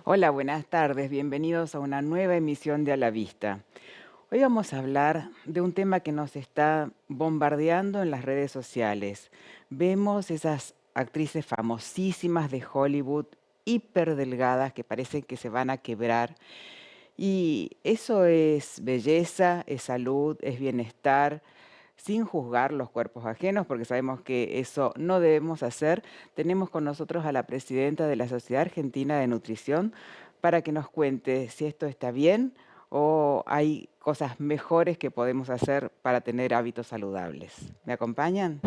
Hola, buenas tardes. Bienvenidos a una nueva emisión de A la Vista. Hoy vamos a hablar de un tema que nos está bombardeando en las redes sociales. Vemos esas actrices famosísimas de Hollywood, hiper delgadas, que parecen que se van a quebrar. Y eso es belleza, es salud, es bienestar, sin juzgar los cuerpos ajenos, porque sabemos que eso no debemos hacer. Tenemos con nosotros a la presidenta de la Sociedad Argentina de Nutrición para que nos cuente si esto está bien o hay cosas mejores que podemos hacer para tener hábitos saludables. ¿Me acompañan?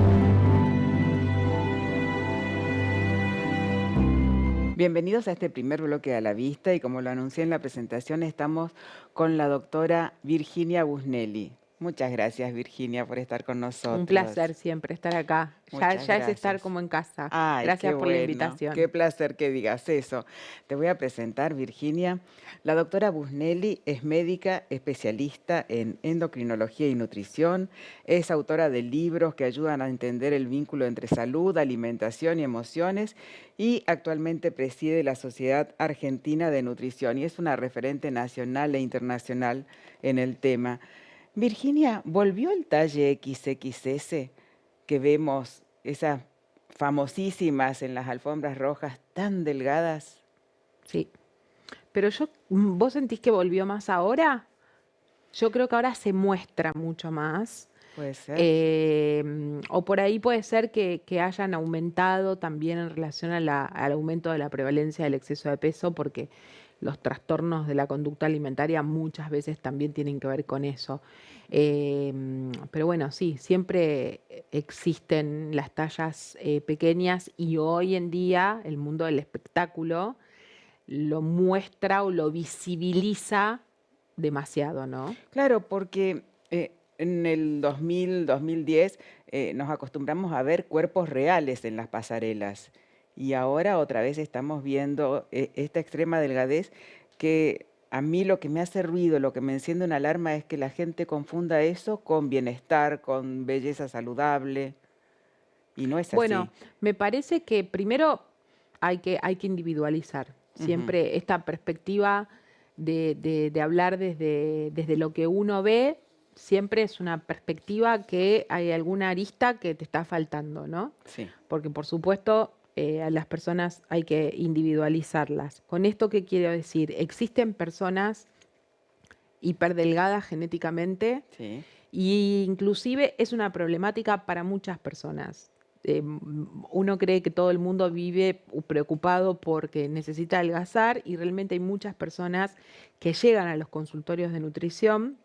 Bienvenidos a este primer bloque de A la Vista y como lo anuncié en la presentación, estamos con la doctora Virginia Busnelli. Muchas gracias, Virginia, por estar con Un nosotros. placer siempre estar acá. Ya, Muchas ya es estar gracias. como en casa. Ay, qué Gracias por la bueno, qué invitación. placer que digas eso. Te voy a presentar, Virginia. La doctora Busnelli es médica especialista en endocrinología y nutrición. Es autora de libros que ayudan a entender el vínculo entre salud, alimentación y emociones y actualmente preside la Sociedad Argentina de Nutrición y es una referente nacional e internacional en el tema. Virginia, ¿volvió el talle XXS que vemos, esas famosísimas en las alfombras rojas tan delgadas? Sí. Pero ¿vos sentís que volvió más ahora? Yo creo que ahora se muestra mucho más. Puede ser. O por ahí puede ser que hayan aumentado también en relación a al aumento de la prevalencia del exceso de peso, porque los trastornos de la conducta alimentaria muchas veces también tienen que ver con eso. Pero bueno, sí, siempre existen las tallas pequeñas y hoy en día el mundo del espectáculo lo muestra o lo visibiliza demasiado, ¿no? Claro, porque en el 2000, 2010 nos acostumbramos a ver cuerpos reales en las pasarelas y ahora otra vez estamos viendo esta extrema delgadez que a mí lo que me hace ruido, lo que me enciende una alarma es que la gente confunda eso con bienestar, con belleza saludable y no es Bueno, así. me parece que primero hay que individualizar. Ujú. Siempre esta perspectiva de hablar desde lo que uno ve, siempre es una perspectiva que hay alguna arista que te está faltando, ¿no? Sí. Porque por supuesto a las personas hay que individualizarlas. ¿Con esto qué quiero decir? Existen personas hiperdelgadas genéticamente Sí. y inclusive es una problemática para muchas personas. Uno cree que todo el mundo vive preocupado porque necesita adelgazar y realmente hay muchas personas que llegan a los consultorios de nutrición.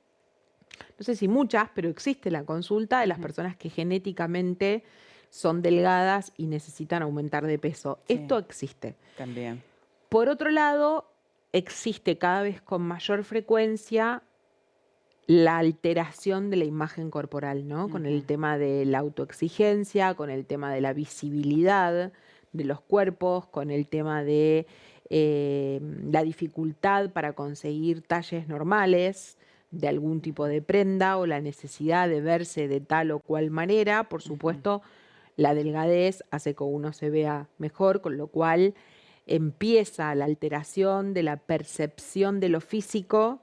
No sé si muchas, pero existe la consulta de las Ujú. personas que genéticamente son delgadas y necesitan aumentar de peso. Sí, Esto existe. también. Por otro lado, existe cada vez con mayor frecuencia la alteración de la imagen corporal, ¿no? Con el Ujú. tema de la autoexigencia, con el tema de la visibilidad de los cuerpos, con el tema de la dificultad para conseguir talles normales de algún tipo Ujú. de prenda o la necesidad de verse de tal o cual manera. Por Ujú. supuesto, la delgadez hace que uno se vea mejor, con lo cual empieza la alteración de la percepción de lo físico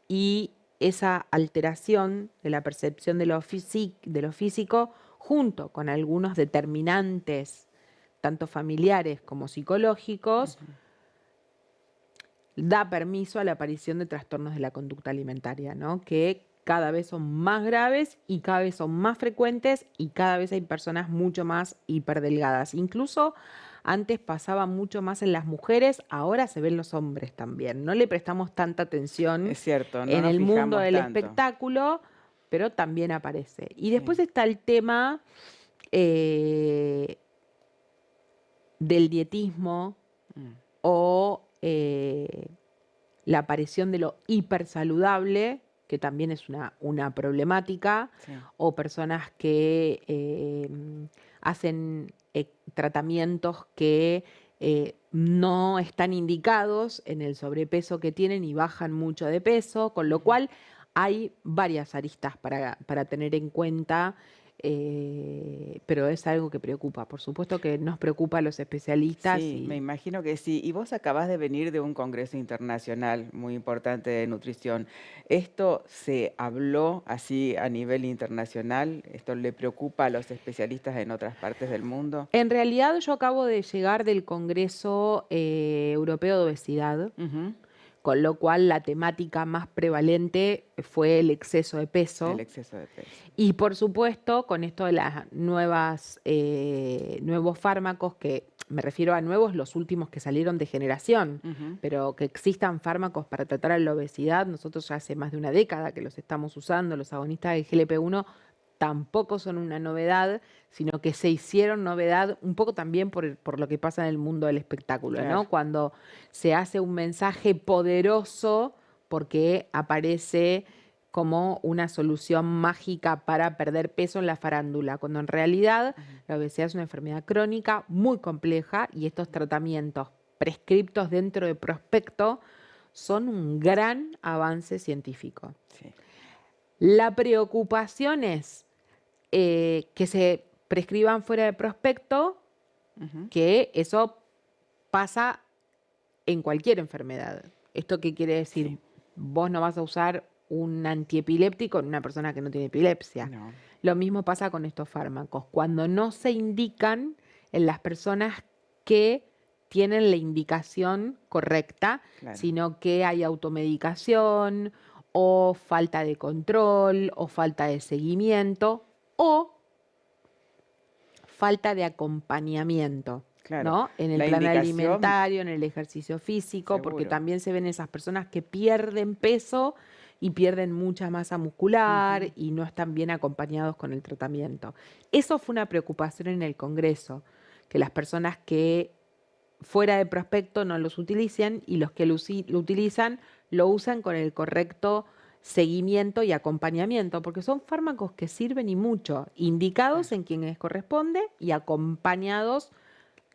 y esa alteración de la percepción de lo físico, junto con algunos determinantes, tanto familiares como psicológicos, Ujú. da permiso a la aparición de trastornos de la conducta alimentaria, ¿no? Que cada vez son más graves y cada vez son más frecuentes y cada vez hay personas mucho más hiperdelgadas. Incluso antes pasaba mucho más en las mujeres, ahora se ven los hombres también. No le prestamos tanta atención Es cierto, no en nos el mundo fijamos del tanto. espectáculo, pero también aparece. Y después Sí. está el tema eh, del dietismo Mm. o la aparición de lo hipersaludable, que también es una problemática, Sí. o personas que hacen tratamientos que no están indicados en el sobrepeso que tienen y bajan mucho de peso, con lo Ujú. cual hay varias aristas para tener en cuenta pero es algo que preocupa. Por supuesto que nos preocupa a los especialistas Sí, me imagino que sí. Y vos acabás de venir de un congreso internacional muy importante de nutrición. ¿Esto se habló así a nivel internacional? ¿Esto le preocupa a los especialistas en otras partes del mundo? en realidad yo acabo de llegar del Congreso Europeo de Obesidad, Ujú. con lo cual la temática más prevalente fue el exceso de El peso. exceso de peso. Y por supuesto, con esto de las nuevos fármacos, que me refiero a nuevos, los últimos que salieron de generación, Ujú. pero que existan fármacos para tratar a la obesidad, nosotros ya hace más de una década que los estamos usando, los agonistas del GLP-1 tampoco son una novedad, sino que se hicieron novedad un poco también por lo que pasa en el mundo del espectáculo, Claro. ¿no? Cuando se hace un mensaje poderoso porque aparece como una solución mágica para perder peso en la farándula, cuando en realidad Ujú. la obesidad es una enfermedad crónica muy compleja y estos tratamientos prescriptos dentro de prospecto son un gran avance científico. Sí. La preocupación es que se prescriban fuera de prospecto, Ujú. que eso pasa en cualquier enfermedad. ¿Esto qué quiere decir? Sí. Vos no vas a usar un antiepiléptico en una persona que no tiene epilepsia. No, Lo mismo pasa con estos fármacos. Cuando no se indican en las personas que tienen la indicación correcta, claro. sino que hay automedicación o falta de control o falta de seguimiento o falta de acompañamiento, Claro. ¿no? En el La plan indicación, alimentario, en el ejercicio físico, porque seguro. también se ven esas personas que pierden peso y pierden mucha masa muscular Ujú. y no están bien acompañados con el tratamiento. Eso fue una preocupación en el Congreso, que las personas que fuera de prospecto no los utilicen y los que lo utilizan lo usan con el correcto seguimiento y acompañamiento, porque son fármacos que sirven y mucho, Claro. indicados en quienes corresponde y acompañados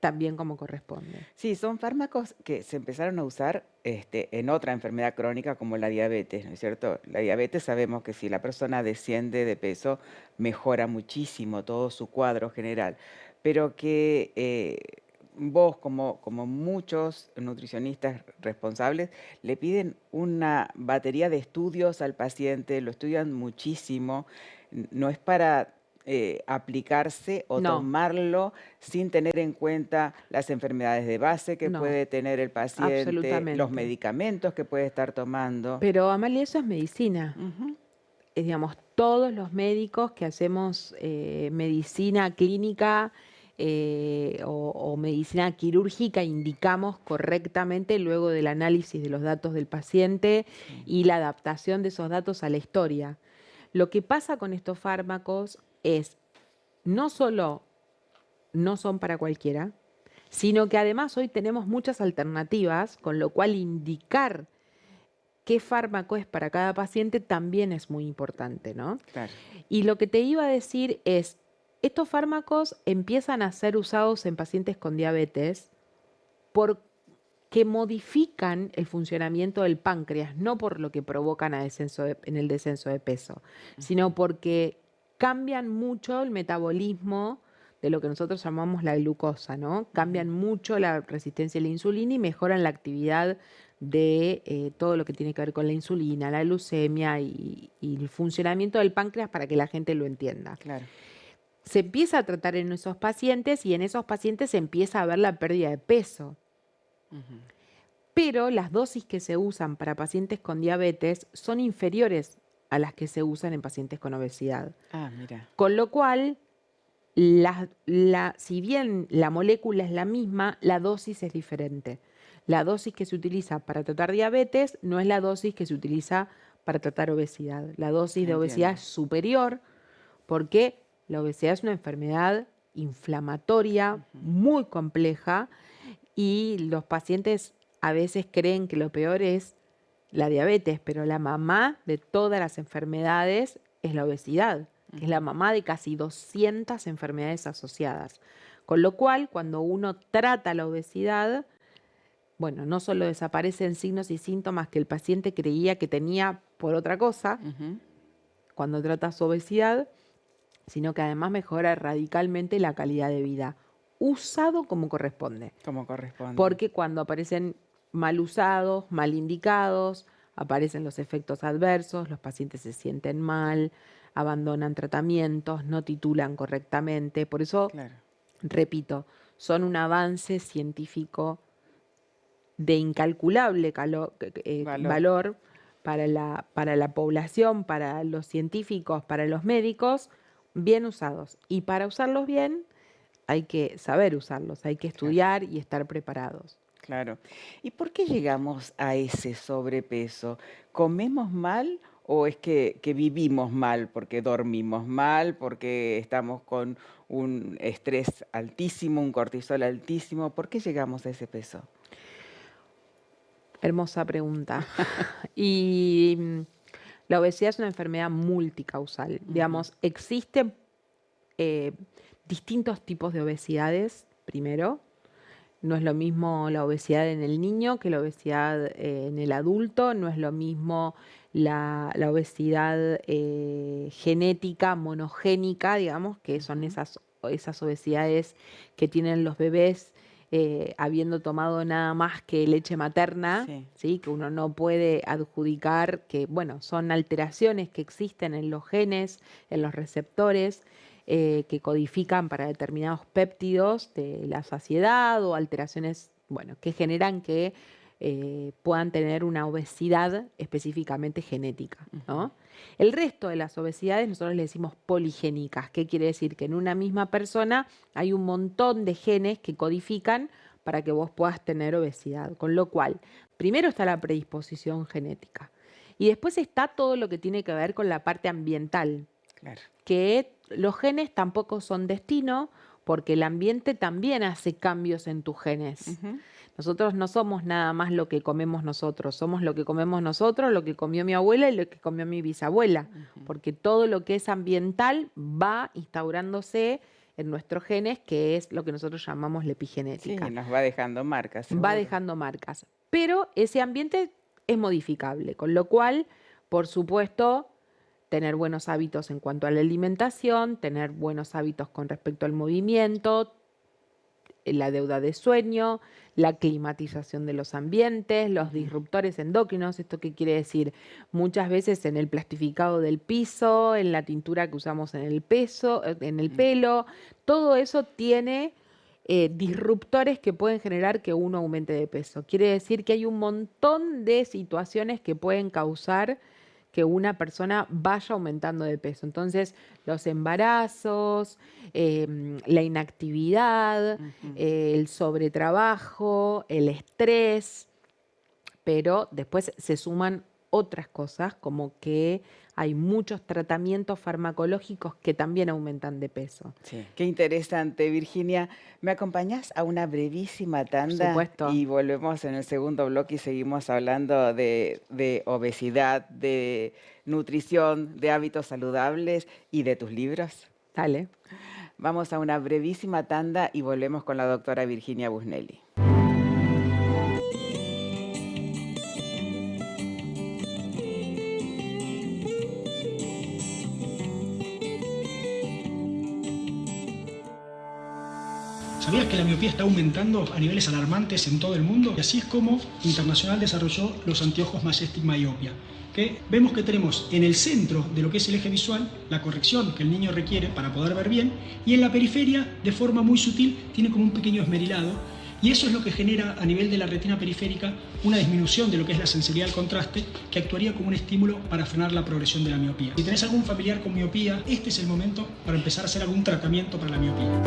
también como corresponde. Sí, son fármacos que se empezaron a usar en otra enfermedad crónica como la diabetes, ¿no es cierto? La diabetes sabemos que si la persona desciende de peso, mejora muchísimo todo su cuadro general, pero que vos, como muchos nutricionistas responsables, le piden una batería de estudios al paciente, lo estudian muchísimo, no es para aplicarse o No, tomarlo sin tener en cuenta las enfermedades de base que no, puede tener el paciente, los absolutamente. medicamentos que puede estar tomando. Pero Amalia, eso es medicina. Ujú. Digamos, todos los médicos que hacemos medicina clínica o medicina quirúrgica indicamos correctamente luego del análisis de los datos del paciente Sí. y la adaptación de esos datos a la historia. Lo que pasa con estos fármacos es no solo no son para cualquiera, sino que además hoy tenemos muchas alternativas, con lo cual indicar qué fármaco es para cada paciente también es muy importante, ¿no? Claro. Y lo que te iba a decir es, estos fármacos empiezan a ser usados en pacientes con diabetes porque modifican el funcionamiento del páncreas, no por lo que provocan en el descenso de peso, sino porque cambian mucho el metabolismo de lo que nosotros llamamos la glucosa, ¿no? Ujú. Cambian mucho la resistencia a la insulina y mejoran la actividad de todo lo que tiene que ver con la insulina, la glucemia y el funcionamiento del páncreas para que la gente lo entienda. Claro. Se empieza a tratar en esos pacientes y en esos pacientes se empieza a ver la pérdida de peso. Ujú. Pero las dosis que se usan para pacientes con diabetes son inferiores a las que se usan en pacientes con obesidad. Ah, mira. Con lo cual, si bien la molécula es la misma, la dosis es diferente. La dosis que se utiliza para tratar diabetes no es la dosis que se utiliza para tratar obesidad. La dosis de obesidad Entiendo. es superior porque la obesidad es una enfermedad inflamatoria Ujú. muy compleja y los pacientes a veces creen que lo peor es la diabetes, pero la mamá de todas las enfermedades es la obesidad, que es la Ujú. mamá de casi 200 enfermedades asociadas. Con lo cual, cuando uno trata la obesidad, bueno, no solo desaparecen signos y síntomas que el paciente creía que tenía por otra cosa, Ujú. cuando trata su obesidad, sino que además mejora radicalmente la calidad de vida, usado como corresponde. Como corresponde. Porque cuando aparecen mal usados, mal indicados, aparecen los efectos adversos, los pacientes se sienten mal, abandonan tratamientos, no titulan correctamente. Por eso, Claro. repito, son un avance científico de incalculable valor para la población, para los científicos, para los médicos, bien usados. Y para usarlos bien hay que saber usarlos, hay que estudiar y estar preparados. Claro. ¿Y por qué llegamos a ese sobrepeso? ¿Comemos mal o es que vivimos mal? Porque dormimos mal, porque estamos con un estrés altísimo, un cortisol altísimo. ¿Por qué llegamos a ese peso? Hermosa pregunta. Y la obesidad es una enfermedad multicausal. Digamos, existen distintos tipos de obesidades, primero. No es lo mismo la obesidad en el niño que la obesidad en el adulto, no es lo mismo la obesidad genética, monogénica, digamos, que son esas obesidades que tienen los bebés habiendo tomado nada más que leche materna, Sí. ¿sí? Que uno no puede adjudicar, que bueno, son alteraciones que existen en los genes, en los receptores, que codifican para determinados péptidos de la saciedad o alteraciones, bueno, que generan que puedan tener una obesidad específicamente genética, ¿no? El resto de las obesidades nosotros le decimos poligénicas. ¿Qué quiere decir? Que en una misma persona hay un montón de genes que codifican para que vos puedas tener obesidad. Con lo cual, primero está la predisposición genética y después está todo lo que tiene que ver con la parte ambiental. Claro. Que los genes tampoco son destino, porque el ambiente también hace cambios en tus genes. Nosotros no somos nada más lo que comemos nosotros, somos lo que comemos nosotros, lo que comió mi abuela y lo que comió mi bisabuela, porque todo lo que es ambiental va instaurándose en nuestros genes, que es lo que nosotros llamamos la epigenética. Sí, nos va dejando marcas. Va seguro. dejando marcas, pero ese ambiente es modificable, con lo cual, por supuesto, tener buenos hábitos en cuanto a la alimentación, tener buenos hábitos con respecto al movimiento, la deuda de sueño, la climatización de los ambientes, los disruptores endócrinos. ¿Esto qué quiere decir? Muchas veces en el plastificado del piso, en la tintura que usamos en el pelo, todo eso tiene disruptores que pueden generar que uno aumente de peso. Quiere decir que hay un montón de situaciones que pueden causar que una persona vaya aumentando de peso. Entonces, los embarazos, la inactividad, el sobretrabajo, el estrés, pero después se suman otras cosas, como que hay muchos tratamientos farmacológicos que también aumentan de peso. Sí. Qué interesante, Virginia. ¿Me acompañás a una brevísima tanda? Por supuesto. Y volvemos en el segundo bloque y seguimos hablando de obesidad, de nutrición, de hábitos saludables y de tus libros. Dale. Vamos a una brevísima tanda y volvemos con la doctora Virginia Busnelli. ¿Sabías que la miopía está aumentando a niveles alarmantes en todo el mundo? Y así es como Internacional desarrolló los anteojos Majestic Myopia, que vemos que tenemos en el centro de lo que es el eje visual la corrección que el niño requiere para poder ver bien, y en la periferia, de forma muy sutil, tiene como un pequeño esmerilado, y eso es lo que genera a nivel de la retina periférica una disminución de lo que es la sensibilidad al contraste, que actuaría como un estímulo para frenar la progresión de la miopía. Si tenés algún familiar con miopía, este es el momento para empezar a hacer algún tratamiento para la miopía.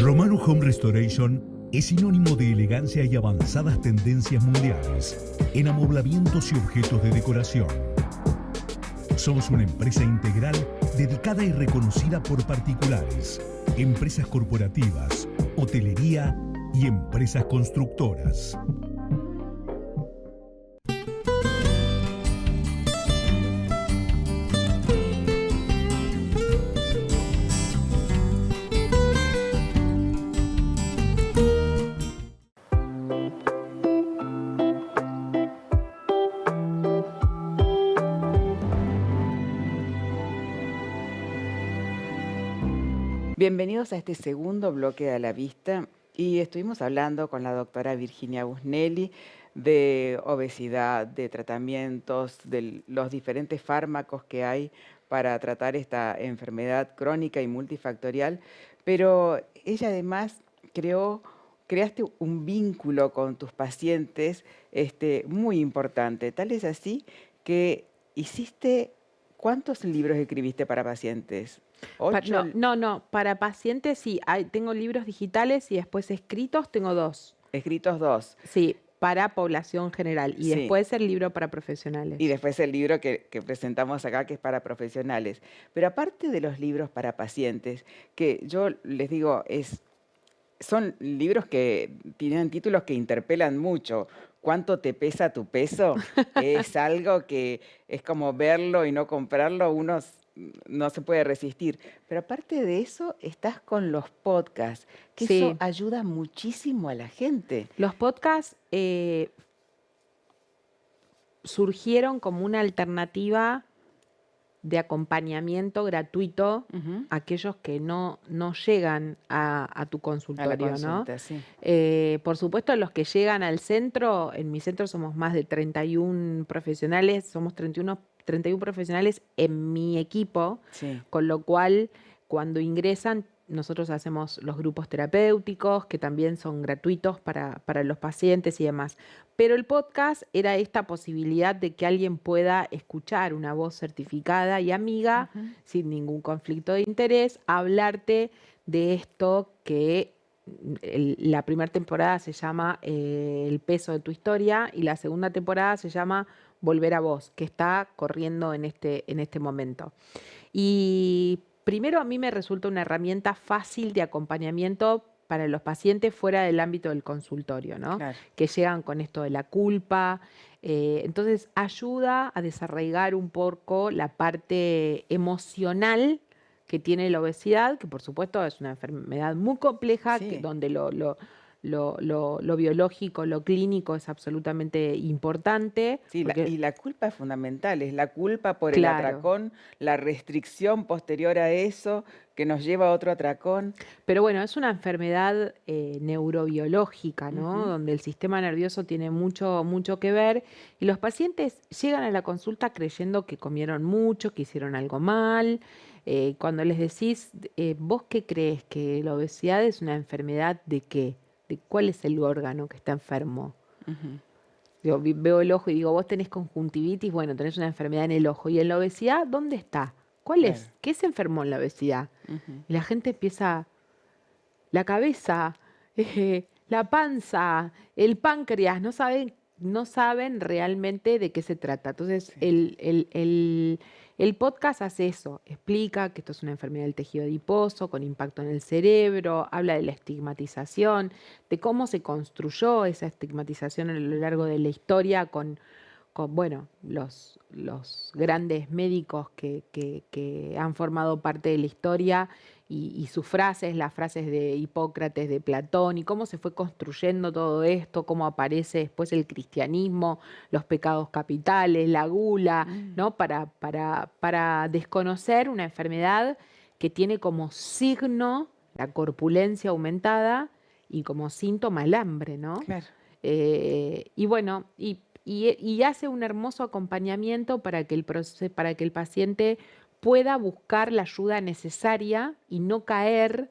Romano Home Restoration es sinónimo de elegancia y avanzadas tendencias mundiales en amoblamientos y objetos de decoración. Somos una empresa integral dedicada y reconocida por particulares, empresas corporativas, hotelería y empresas constructoras. Bienvenidos a este segundo bloque de A la Vista y estuvimos hablando con la doctora Virginia Busnelli de obesidad, de tratamientos, de los diferentes fármacos que hay para tratar esta enfermedad crónica y multifactorial, pero ella además creaste un vínculo con tus pacientes muy importante. Tal es así que hiciste, ¿cuántos libros escribiste para pacientes? ¿8? No, para pacientes sí, tengo libros digitales y después escritos tengo 2. Escritos 2. Sí, para población general y Sí. después el libro para profesionales. Y después el libro que presentamos acá, que es para profesionales. Pero aparte de los libros para pacientes, que yo les digo, son libros que tienen títulos que interpelan mucho. ¿Cuánto te pesa tu peso? Es algo que es como verlo y no comprarlo, uno no se puede resistir. Pero aparte de eso, estás con los podcasts, que Sí. eso ayuda muchísimo a la gente. Los podcasts surgieron como una alternativa de acompañamiento gratuito Ujú. a aquellos que no llegan a tu A la consultorio, ¿no? consulta, sí. Por supuesto, los que llegan al centro, en mi centro somos más de 31 profesionales, somos 31 profesionales en mi equipo, Sí. con lo cual cuando ingresan nosotros hacemos los grupos terapéuticos que también son gratuitos para los pacientes y demás. Pero el podcast era esta posibilidad de que alguien pueda escuchar una voz certificada y amiga, Ujú. sin ningún conflicto de interés, hablarte de esto que la primera temporada se llama El peso de tu historia y la segunda temporada se llama Volver a vos, que está corriendo en este momento. Y primero a mí me resulta una herramienta fácil de acompañamiento para los pacientes fuera del ámbito del consultorio, ¿no? Claro. Que llegan con esto de la culpa. Entonces ayuda a desarraigar un poco la parte emocional que tiene la obesidad, que por supuesto es una enfermedad muy compleja, Sí. donde lo biológico, lo clínico es absolutamente importante. Sí, porque- y la culpa es fundamental, es la culpa por el Claro. atracón, la restricción posterior a eso que nos lleva a otro atracón. Pero bueno, es una enfermedad neurobiológica, ¿no? Ujú. Donde el sistema nervioso tiene mucho que ver y los pacientes llegan a la consulta creyendo que comieron mucho, que hicieron algo mal. Cuando les decís, ¿vos qué crees? ¿Que la obesidad es una enfermedad de qué? ¿De cuál es el órgano que está enfermo? Ujú. Yo veo el ojo y digo, vos tenés conjuntivitis, bueno, tenés una enfermedad en el ojo. ¿Y en la obesidad dónde está? ¿Cuál es? Claro. ¿Qué se enfermó en la obesidad? Ujú. Y la gente empieza, la cabeza, la panza, el páncreas, no saben realmente de qué se trata. Entonces, Sí. el podcast hace eso, explica que esto es una enfermedad del tejido adiposo con impacto en el cerebro, habla de la estigmatización, de cómo se construyó esa estigmatización a lo largo de la historia con bueno, los grandes médicos que han formado parte de la historia y sus frases, las frases de Hipócrates, de Platón, y cómo se fue construyendo todo esto, cómo aparece después el cristianismo, los pecados capitales, la gula, ¿no? Para desconocer una enfermedad que tiene como signo la corpulencia aumentada y como síntoma el hambre, ¿no? Claro. Y bueno, y hace un hermoso acompañamiento para que el paciente pueda buscar la ayuda necesaria y no caer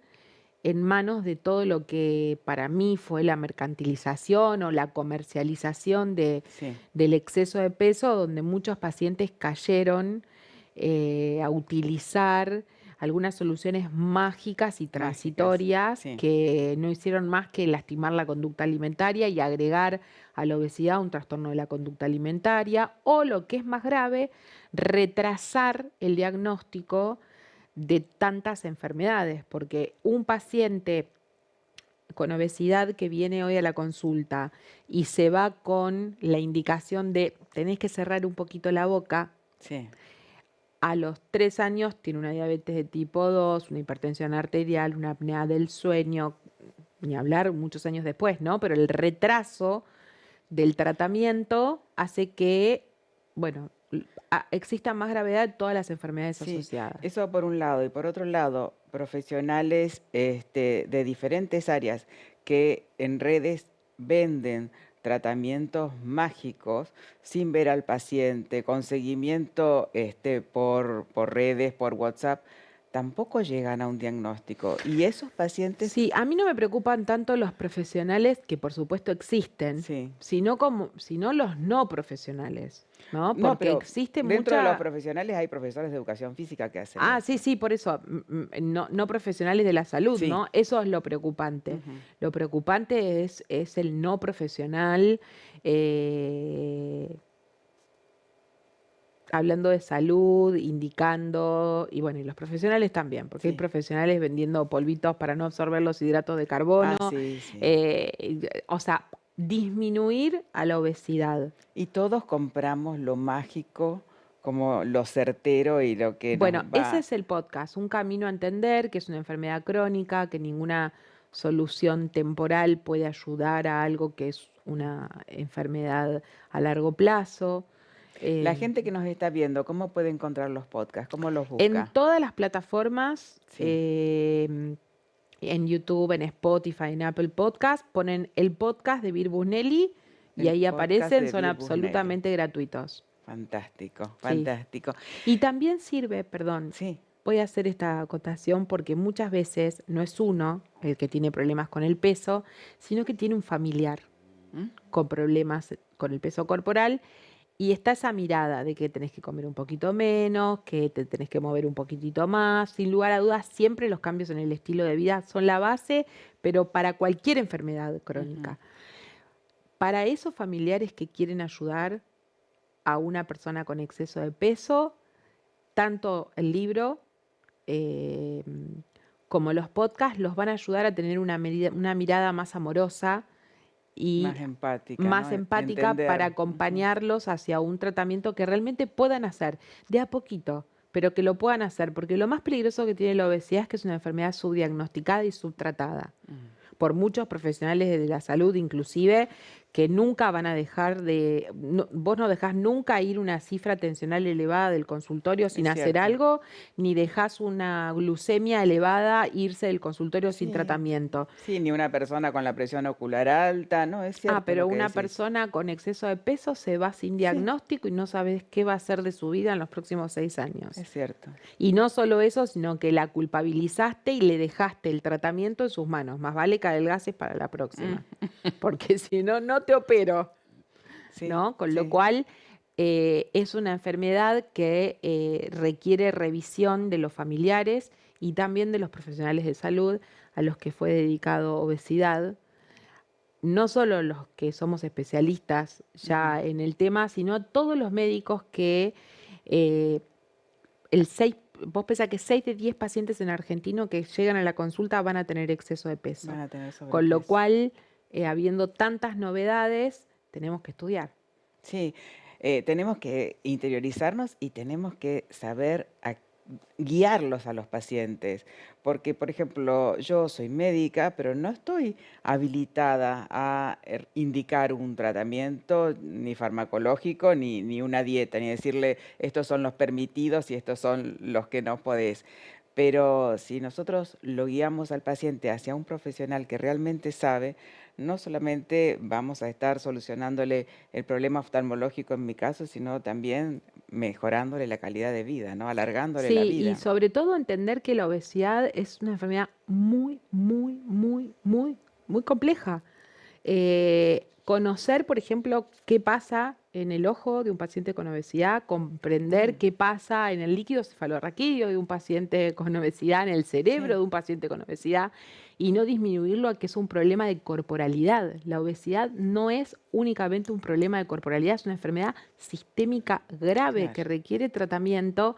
en manos de todo lo que para mí fue la mercantilización o la comercialización Sí. del exceso de peso, donde muchos pacientes cayeron a utilizar algunas soluciones mágicas y Mágicas, transitorias sí. que no hicieron más que lastimar la conducta alimentaria y agregar a la obesidad un trastorno de la conducta alimentaria, o lo que es más grave, retrasar el diagnóstico de tantas enfermedades, porque un paciente con obesidad que viene hoy a la consulta y se va con la indicación de tenés que cerrar un poquito la boca, Sí, a los 3 años tiene una diabetes de tipo 2, una hipertensión arterial, una apnea del sueño, ni hablar muchos años después, ¿no? Pero el retraso del tratamiento hace que, bueno, exista más gravedad en todas las enfermedades sí, asociadas. eso por un lado. Y por otro lado, profesionales de diferentes áreas que en redes venden tratamientos mágicos sin ver al paciente, con seguimiento por redes, por WhatsApp, tampoco llegan a un diagnóstico. Y esos pacientes, Sí, a mí no me preocupan tanto los profesionales, que por supuesto existen, sí. sino los no profesionales, ¿no? No, Porque pero existe dentro de los mucha... profesionales hay profesores de educación física que hacen Ah, sí, eso. sí, por eso, no profesionales de la salud, Sí. ¿no? Eso es lo preocupante. Ujú. Lo preocupante es el no profesional, eh, hablando de salud, indicando, y bueno, y los profesionales también, porque hay Sí. profesionales vendiendo polvitos para no absorber los hidratos de carbono, Ah, sí, sí. o sea, disminuir a la obesidad. Y todos compramos lo mágico como lo certero y lo que nos Bueno, ese va. es el podcast, un camino a entender que es una enfermedad crónica, que ninguna solución temporal puede ayudar a algo que es una enfermedad a largo plazo. La Eh, gente que nos está viendo, ¿cómo puede encontrar los podcasts? ¿Cómo los en busca? todas las plataformas, Sí, en YouTube, en Spotify, en Apple Podcast, ponen el podcast de Bir Busnelli y el ahí podcast aparecen, de son Bir Busnelli. absolutamente gratuitos. Fantástico, Sí. fantástico. Y también sirve, perdón, Sí. voy a hacer esta acotación porque muchas veces no es uno el que tiene problemas con el peso, sino que tiene un familiar ¿Mm? con problemas con el peso corporal y está esa mirada de que tenés que comer un poquito menos, que te tenés que mover un poquitito más. Sin lugar a dudas, siempre los cambios en el estilo de vida son la base, pero para cualquier enfermedad Ujú. crónica. Para esos familiares que quieren ayudar a una persona con exceso de peso, tanto el libro eh, como los podcasts los van a ayudar a tener una mirada más amorosa y Más empática, ¿no? más empática para Entender. Ujú. acompañarlos hacia un tratamiento que realmente puedan hacer de a poquito, pero que lo puedan hacer, porque lo más peligroso que tiene la obesidad es que es una enfermedad subdiagnosticada y subtratada por muchos profesionales de la salud, inclusive, que nunca van a dejar de... vos no dejás nunca ir una cifra tensional elevada del consultorio sin Es hacer cierto. algo, ni dejás una glucemia elevada irse del consultorio sin Sí, tratamiento. sí, ni una persona con la presión ocular alta, ¿no? Es Ah, cierto pero lo que una decís. persona con exceso de peso se va sin Sí, diagnóstico y no sabes qué va a hacer de su vida en los próximos 6 años. es cierto. Y no solo eso, sino que la culpabilizaste y le dejaste el tratamiento en sus manos. Más vale que adelgaces para la próxima, porque si no, no te opero, Sí, ¿no? Con lo sí. cual es una enfermedad que requiere revisión de los familiares y también de los profesionales de salud a los que fue dedicado obesidad. No solo los que somos especialistas ya en el tema, sino todos los médicos que eh, vos pensás que 6 de 10 pacientes en Argentina que llegan a la consulta van a tener exceso de peso. Van a tener Con lo sobrepeso. cual, habiendo tantas novedades, tenemos que estudiar. Sí, tenemos que interiorizarnos y tenemos que saber guiarlos a los pacientes, porque, por ejemplo, yo soy médica, pero no estoy habilitada a indicar un tratamiento ni farmacológico, ni una dieta, ni decirle estos son los permitidos y estos son los que no podés. Pero si nosotros lo guiamos al paciente hacia un profesional que realmente sabe, no solamente vamos a estar solucionándole el problema oftalmológico en mi caso, sino también mejorándole la calidad de vida, ¿no? Alargándole la Sí, y vida. sobre todo entender que la obesidad es una enfermedad muy, muy, muy, muy, muy compleja. conocer, por ejemplo, qué pasa en el ojo de un paciente con obesidad, comprender qué pasa en el líquido cefalorraquídeo de un paciente con obesidad, en el cerebro Sí, de un paciente con obesidad, y no disminuirlo a que es un problema de corporalidad. La obesidad no es únicamente un problema de corporalidad, es una enfermedad sistémica grave claro. que requiere tratamiento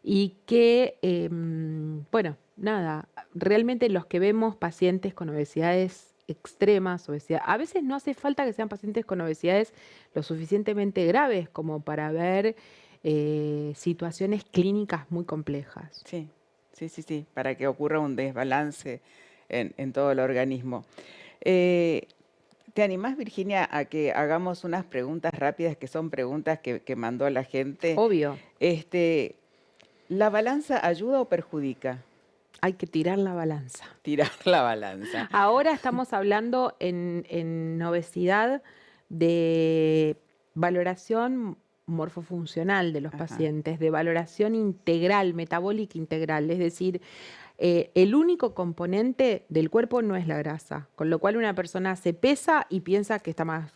y que, bueno, nada, realmente los que vemos pacientes con obesidades extremas, obesidad, a veces no hace falta que sean pacientes con obesidades lo suficientemente graves como para ver situaciones clínicas muy complejas. Sí, sí, sí, sí, para que ocurra un desbalance en todo el organismo. Eh, ¿Te animás, Virginia, a que hagamos unas preguntas rápidas que son preguntas que mandó la gente? Obvio, Este, ¿La balanza ayuda o perjudica? hay que tirar la balanza. Tirar la balanza. Ahora estamos hablando en obesidad de valoración morfofuncional de los Ajá, pacientes, de valoración integral, metabólica integral, es decir, el único componente del cuerpo no es la grasa, con lo cual una persona se pesa y piensa que está más,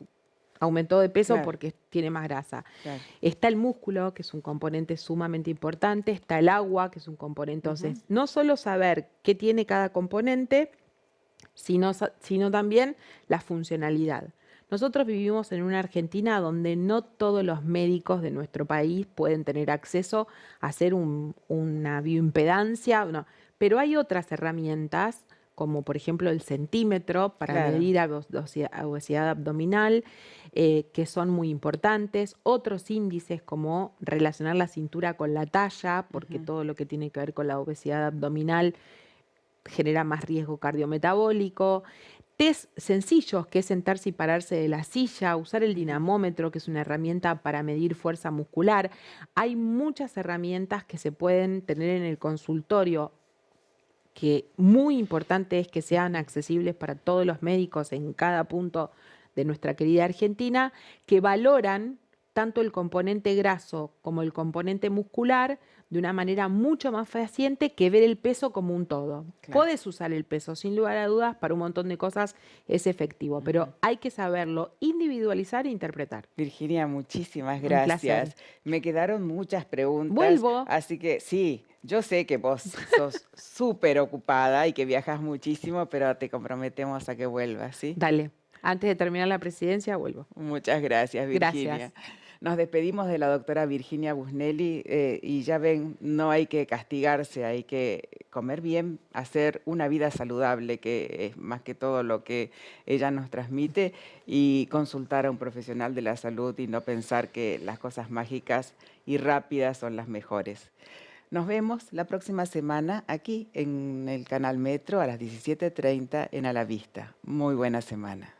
aumentó de peso claro, porque tiene más grasa. claro. Está el músculo, que es un componente sumamente importante, está el agua, que es un componente. Ujú. Entonces, no solo saber qué tiene cada componente, sino también la funcionalidad. Nosotros vivimos en una Argentina donde no todos los médicos de nuestro país pueden tener acceso a hacer una bioimpedancia, no, pero hay otras herramientas, como por ejemplo el centímetro para Claro. medir obesidad abdominal, que son muy importantes. Otros índices como relacionar la cintura con la talla, porque Ujú. todo lo que tiene que ver con la obesidad abdominal genera más riesgo cardiometabólico. Test sencillos, que es sentarse y pararse de la silla, usar el Ujú. dinamómetro, que es una herramienta para medir fuerza muscular. Hay muchas herramientas que se pueden tener en el consultorio, que muy importante es que sean accesibles para todos los médicos en cada punto de nuestra querida Argentina, que valoran tanto el componente graso como el componente muscular de una manera mucho más fehaciente que ver el peso como un todo. Claro. Podés usar el peso, sin lugar a dudas, para un montón de cosas es efectivo, Ujú. pero hay que saberlo individualizar e interpretar. Virginia, muchísimas Un placer. gracias. Me quedaron muchas preguntas, Vuelvo. así que sí, yo sé que vos sos súper ocupada y que viajas muchísimo, pero te comprometemos a que vuelvas, ¿sí? Dale. Antes de terminar la presidencia, vuelvo. Muchas gracias, Virginia. Gracias. Nos despedimos de la doctora Virginia Busnelli y ya ven, no hay que castigarse, hay que comer bien, hacer una vida saludable, que es más que todo lo que ella nos transmite, y consultar a un profesional de la salud y no pensar que las cosas mágicas y rápidas son las mejores. Nos vemos la próxima semana aquí en el canal Metro a las 17:30 en A la Vista. Muy buena semana.